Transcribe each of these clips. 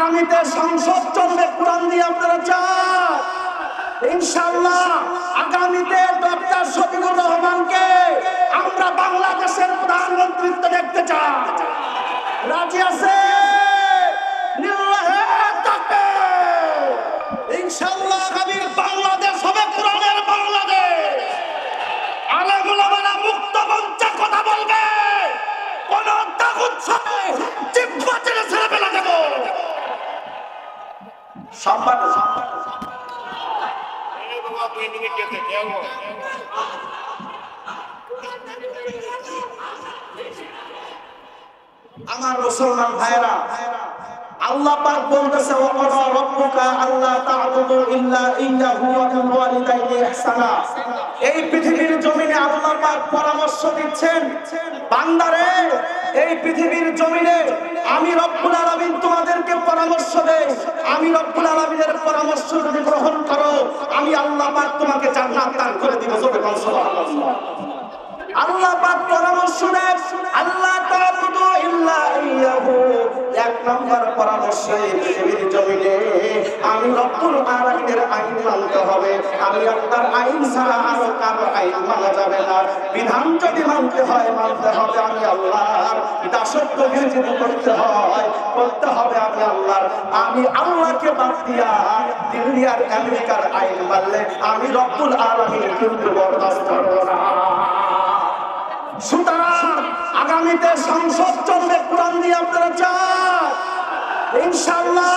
আগামীতে সংসদ চলবে কোরআন দিয়ে, আপনারা চান ইনশাআল্লাহ আগামীতে ডক্টর শফিকুর রহমানকে আমরা বাংলাদেশের প্রধানমন্ত্রীত্ব দেখতে চাই। রাজি আছে? ইনশাআল্লাহ আগামীর বাংলাদেশ হবে কোরআনের বাংলাদেশ। আলেম ওলামারা মুক্ত মঞ্চে কথা বলবে, কোন তাগুত ছাড়াই জিহ্বা ছেড়ে ছেড়ে ফেলে দেব। আমার মুসলমান ভাইরা, আল্লাহ পাক বলতেছে ওয়াকাদা রাব্বুকা আল্লা তা'বুদু ইল্লা ইয়্যাহু ওয়া বিল ওয়ালিদাইনি ইহসানা। এই পৃথিবীর জমিনে আল্লাহ পাক পরামর্শ দিচ্ছেন, বান্দারে এই পৃথিবীর জমিনে আমি রব্বুল আলামিন তোমাদেরকে পরামর্শ দেই, আমি রব্বুল আলামিনের পরামর্শ যদি গ্রহণ করো আমি আল্লাহ পাক তোমাকে জান্নাত দান করে দিব। সুবহানাল্লাহ। আল্লাহ পাক পরামর্শ দেন আল্লাহ তা'বুদু ইল্লা ইয়্যাহু। এক নম্বর পরামর্শ, এই পৃথিবীর জমিনে আমি রব্বুল আলামিনের আইন মানতে হবে। আমি আল্লাহর আইন ছাড়া আর কারো আইন মানা যাবে না। বিধান যদি মানতে হয় মানতে হবে আমি আল্লাহর, দাসত্ব যদি করতে হবে আমি আল্লাহর। আমি আল্লাহকে বাদ দিয়া দিল্লি আর আমেরিকার আইন মানলে আমি রব্বুল আলামিন কিন্তু বরদাস্ত করব না। সুতরাং আগামীতে সংসদ চলবে কোরআন দিয়ে, আপনারা চান ইনশাআল্লাহ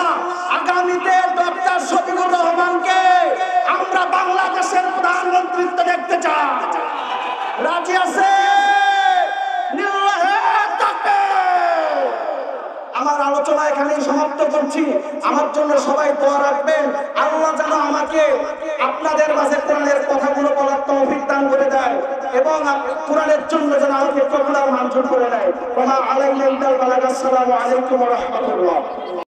আগামীতে ডক্টর শফিকুর রহমানকে আমরা বাংলাদেশের প্রধানমন্ত্রীত্ব দেখতে চাই। রাজি আছে? আমার আলোচনা এখানেই সমাপ্ত করছি। আমার জন্য সবাই দোয়া রাখবেন, আল্লাহ যেন আমাকে আপনাদের মাঝে কোরআনের কথাগুলো বলার তৌফিক দান করে দেয় এবং কোরআনের জন্য যেন আমাকে কবুল আর মঞ্জুর করে দেয়। ওয়া মা আলাইনা ইল্লাল বালাগ। আসসালামু আলাইকুম ওয়া রাহমাতুল্লাহ।